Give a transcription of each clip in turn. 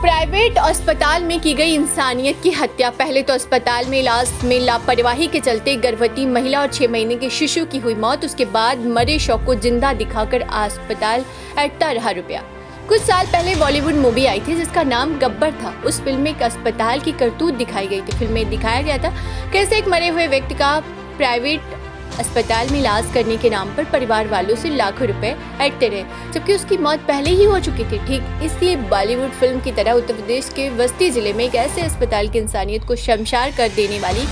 Private अस्पताल में की गई इंसानियत की हत्या। पहले तो अस्पताल में इलाज में लापरवाही के चलते गर्भवती महिला और 6 महीने के शिशु की हुई मौत। उसके बाद मरे शव को जिंदा दिखाकर अस्पताल ऐंठता रहा रुपया। कुछ साल पहले बॉलीवुड मूवी आई थी जिसका नाम गब्बर था। उस फिल्म में एक अस्पताल की करतूत दिखाई गई थी। फिल्म में दिखाया गया था कैसे एक मरे हुए व्यक्ति का प्राइवेट अस्पताल में इलाज करने के नाम पर परिवार वालों से लाखों रुपए ऐंठते रहे, जबकि उसकी मौत पहले ही हो चुकी थी। ठीक इसलिए बॉलीवुड फिल्म की तरह उत्तर प्रदेश के बस्ती जिले में एक ऐसे अस्पताल की इंसानियत को शर्मसार कर देने वाली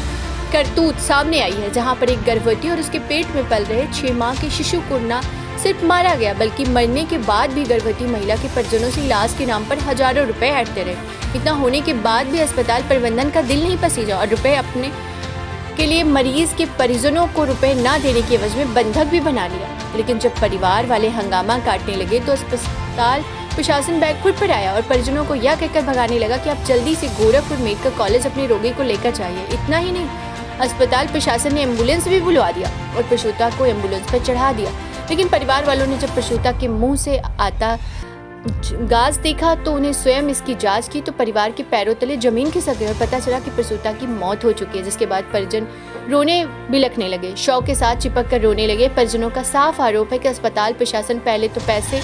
करतूत सामने आई है, जहां पर एक गर्भवती और उसके पेट में पल रहे 6 माह के शिशु को न सिर्फ मारा गया बल्कि मरने के बाद भी गर्भवती महिला के परिजनों से इलाज के नाम पर हजारों रुपए ऐंठते रहे। इतना होने के बाद भी अस्पताल प्रबंधन का दिल नहीं पसीजा और रुपए अपने के लिए मरीज के परिजनों को रुपए ना देने की एवज में बंधक भी बना लिया। लेकिन जब परिवार वाले हंगामा काटने लगे तो अस्पताल प्रशासन बैकफुट पर आया और परिजनों को यह कहकर भगाने लगा कि आप जल्दी से गोरखपुर मेडिकल कॉलेज अपने रोगी को लेकर जाइए। इतना ही नहीं, अस्पताल प्रशासन ने एम्बुलेंस भी बुलवा दिया और प्रसूता को एम्बुलेंस पर चढ़ा दिया। लेकिन परिवार वालों ने जब प्रसूता के मुंह से आता गैस देखा तो उन्हें स्वयं इसकी जांच की तो परिवार के पैरों तले जमीन खिसक गई और पता चला कि प्रसूता की मौत हो चुकी है। जिसके बाद परिजन रोने बिलखने लगे, शव के साथ चिपक कर रोने लगे। परिजनों का साफ आरोप है कि अस्पताल प्रशासन पहले तो पैसे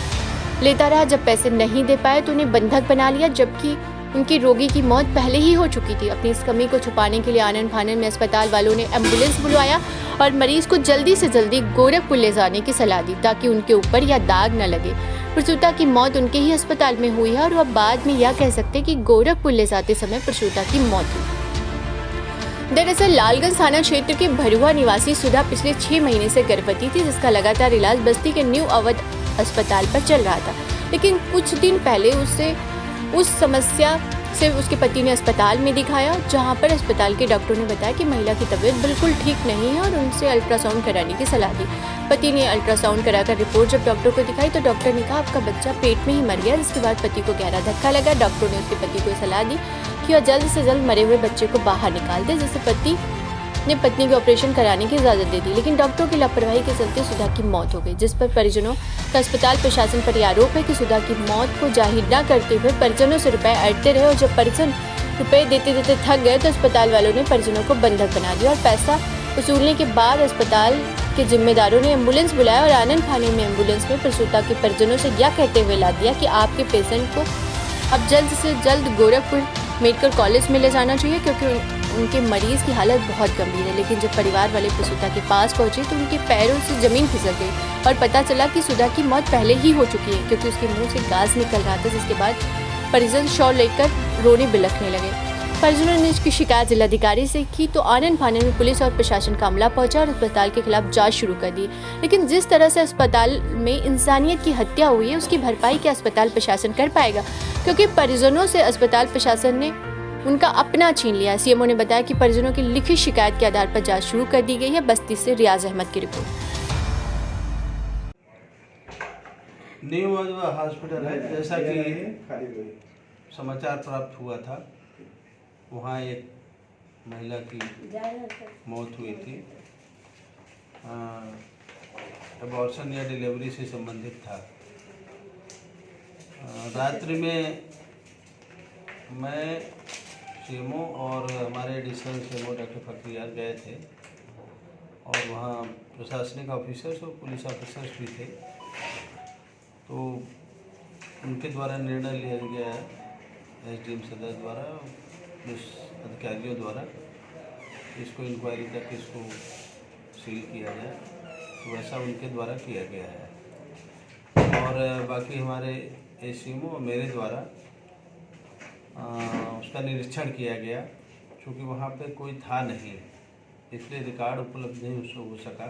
लेता रहा, जब पैसे नहीं दे पाए तो उन्हें बंधक बना लिया, जबकि उनकी रोगी की मौत पहले ही हो चुकी थी। अपनी इस कमी को छुपाने के लिए आनन फानन में अस्पताल वालों ने एम्बुलेंस बुलवाया और मरीज को जल्दी से जल्दी गोरखपुर ले जाने की सलाह दी ताकि उनके ऊपर यह दाग न लगे। प्रसूता की मौत उनके ही अस्पताल में हुई है और वह बाद में यह कह सकते कि गोरखपुर ले जाते समय प्रसूता की मौत हुई। दरअसल लालगंज थाना क्षेत्र के भरुआ निवासी सुधा पिछले 6 महीने से गर्भवती थी, जिसका लगातार इलाज बस्ती के न्यू अवध अस्पताल पर चल रहा था। लेकिन कुछ दिन पहले उसे उस समस्या से उसके पति ने अस्पताल में दिखाया, जहां पर अस्पताल के डॉक्टर ने बताया कि महिला की तबीयत बिल्कुल ठीक नहीं है और उनसे अल्ट्रासाउंड कराने की सलाह दी। पति ने अल्ट्रासाउंड कराकर रिपोर्ट जब डॉक्टर को दिखाई तो डॉक्टर ने कहा आपका बच्चा पेट में ही मर गया। जिसके बाद पति को गहरा धक्का लगा। डॉक्टर ने उसके पति को सलाह दी कि वह जल्द से जल्द मरे हुए बच्चे को बाहर निकाल दे, जिससे पति ने पत्नी को ऑपरेशन कराने की इजाजत दे दी। लेकिन डॉक्टरों की लापरवाही के चलते सुधा की मौत हो गई, जिस पर परिजनों का अस्पताल प्रशासन पर यह आरोप है कि सुधा की मौत को जाहिर न करते हुए परिजनों से रुपए ऐंठते रहे और जब परिजन रुपए देते देते थक गए तो अस्पताल वालों ने परिजनों को बंधक बना दिया और पैसा वसूलने के बाद अस्पताल के जिम्मेदारों ने एम्बुलेंस बुलाया और आनंद थाने में एम्बुलेंस में प्रसूता के परिजनों से यह कहते हुए ला दिया कि आपके पेशेंट को अब जल्द से जल्द गोरखपुर मेडिकल कॉलेज में ले जाना चाहिए क्योंकि उनके मरीज की हालत बहुत गंभीर है। लेकिन जब परिवार वाले प्रसूता के पास पहुंचे तो उनके पैरों से जमीन खिसक गई और पता चला कि सुधा की मौत पहले ही हो चुकी है क्योंकि उसके मुंह से गैस निकल रहा था। जिसके बाद परिजन शव लेकर रोने बिलखने लगे। परिजनों ने इसकी शिकायत जिलाधिकारी से की तो आनन फानन में पुलिस और प्रशासन का अमला पहुंचा और अस्पताल के खिलाफ जांच शुरू कर दी। लेकिन जिस तरह से अस्पताल में इंसानियत की हत्या हुई है उसकी भरपाई क्या अस्पताल प्रशासन कर पाएगा, क्योंकि परिजनों से अस्पताल प्रशासन ने उनका अपना छीन लिया। सीएमओ ने बताया कि परिजनों की लिखित शिकायत के आधार पर जांच शुरू कर दी गई है। बस्ती से रियाज अहमद की रिपोर्ट। न्यू अवध हॉस्पिटल है, जैसा कि समाचार प्राप्त हुआ था, वहाँ एक महिला की मौत हुई थी। अबॉर्शन या डिलीवरी से संबंधित था। रात्रि में मैं सीएमओ और हमारे एडिशनल सीएमओ डॉक्टर फखरियार गए थे और वहाँ प्रशासनिक ऑफिसर्स और पुलिस ऑफिसर्स भी थे। तो उनके द्वारा निर्णय लिया गया है एसडीएम सदर द्वारा, पुलिस अधिकारियों द्वारा, इसको इंक्वायरी करके इसको सील किया जाए। तो वैसा उनके द्वारा किया गया है और बाकी हमारे एसडीएम और मेरे द्वारा उसका निरीक्षण किया गया। क्योंकि वहाँ पे कोई था नहीं, इसलिए रिकॉर्ड उपलब्ध नहीं हो सका।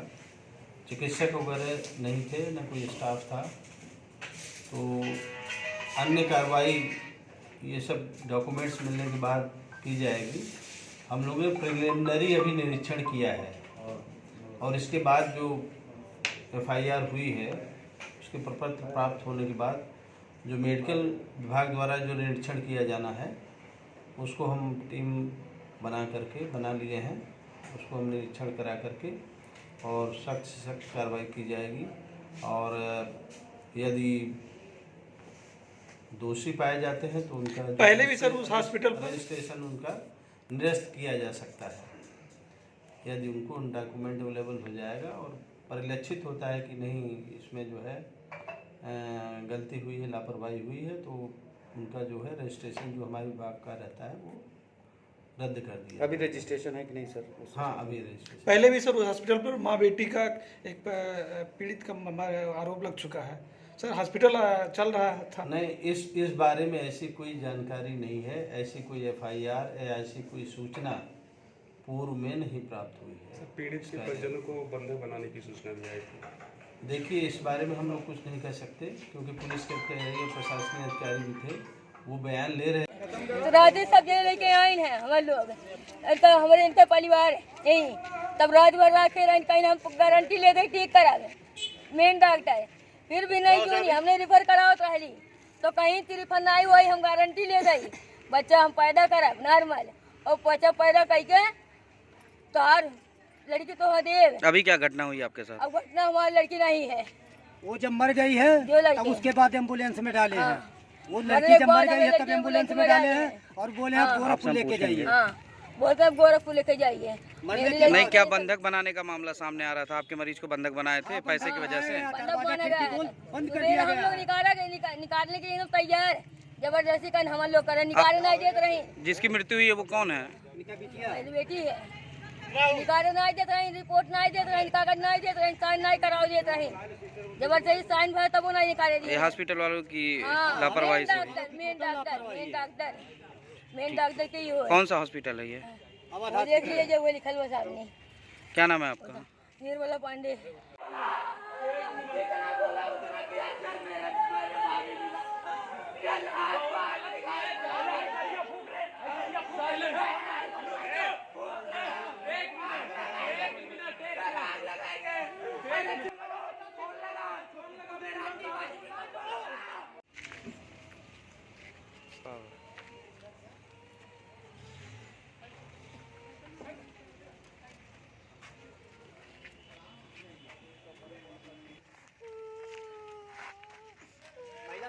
चिकित्सक वगैरह नहीं थे, न कोई स्टाफ था। तो अन्य कार्रवाई ये सब डॉक्यूमेंट्स मिलने के बाद की जाएगी। हम लोगों ने प्रिलिमिनरी अभी निरीक्षण किया है और इसके बाद जो एफआईआर हुई है उसके प्रपत्र प्राप्त होने के बाद जो मेडिकल विभाग द्वारा जो निरीक्षण किया जाना है उसको हम टीम बना लिए हैं। उसको हम निरीक्षण करा करके और सख्त से सख्त कार्रवाई की जाएगी। और यदि दोषी पाए जाते हैं तो उनका पहले भी सर उस हॉस्पिटल पर रजिस्ट्रेशन उनका निरस्त किया जा सकता है यदि उनको डॉक्यूमेंट अवेलेबल हो जाएगा और परिलक्षित होता है कि नहीं इसमें जो है गलती हुई है, लापरवाही हुई है, तो उनका जो है रजिस्ट्रेशन जो हमारे विभाग का रहता है वो रद्द कर दिया। अभी रजिस्ट्रेशन है कि नहीं सर? हाँ, अभी रजिस्ट्रेशन। पहले भी सर उस हॉस्पिटल पर माँ बेटी का एक पीड़ित का आरोप लग चुका है सर, हॉस्पिटल चल रहा था। नहीं, इस बारे में ऐसी कोई जानकारी नहीं है, ऐसी कोई FIR या ऐसी कोई सूचना पूर्व में नहीं प्राप्त हुई है। पीड़ित के परिजनों को बंधक बनाने की सूचना भी आई थी। देखिए, इस बारे में हम लोग कुछ नहीं कह सकते क्योंकि पुलिस के प्रशासनिक अधिकारी भी थे, वो बयान ले रहे हैं। तो रात सब जने लेके आए हैं हमारे लोग, तो हमारे इनका परिवार यही, तब रात भर रखे रहे, कहीं हम गारंटी ले दे ठीक करा दे मेन डॉक्टर, फिर भी नहीं क्यों नहीं हमने रिफर कराओ रही तो कहीं रिफर नहीं हुई, हम गारंटी ले दी बच्चा हम पैदा करब नॉर्मल और बच्चा पैदा करके तो हर लड़की तो देव। अभी क्या घटना हुई आपके साथ? अब घटना हमारी लड़की नहीं है, वो जब मर गई है तब उसके बाद एम्बुलेंस में डाले हैं। वो लड़की जब मर गई है तब एम्बुलेंस में डाले हैं और बोले आप गोरखपुर लेके जाइए। बोलते अब गोरखपुर लेके जाइए। नहीं, क्या बंधक बनाने का मामला सामने आ रहा था? आपके मरीज को बंधक बनाए थे पैसे की वजह से? बंद कर दिया हम लोग निकालने के लिए तैयार, जबरदस्ती कर हम लोग करे निकाले नहीं देते रही। जिसकी मृत्यु हुई है वो कौन है? बेटी है, निकाले नहीं देते रही, रिपोर्ट नहीं देते रही, कागज नहीं देते रही, साइन नहीं कराओ देते रही, जबरदस्ती साइन भर तब वो नहीं निकाले दिए। हॉस्पिटल वालों की लापरवाही से। मेन डॉक्टर के ही हो। कौन सा हॉस्पिटल है ये? वो देख लीजिए वो लिखल हुआ सामने। क्या नाम है आपका? निर्मला पांडे।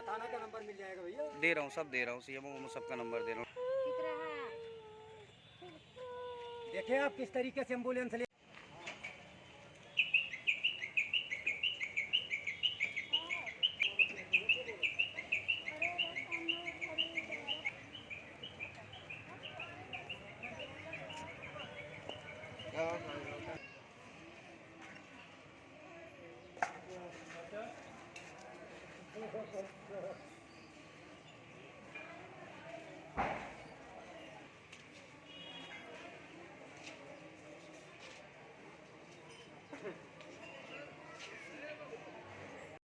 थाना का नंबर मिल जाएगा भैया। दे रहा हूँ, सब दे रहा हूँ, CMO सबका नंबर दे रहा हूँ। देखे आप किस तरीके से एम्बुलेंस ले Gracias.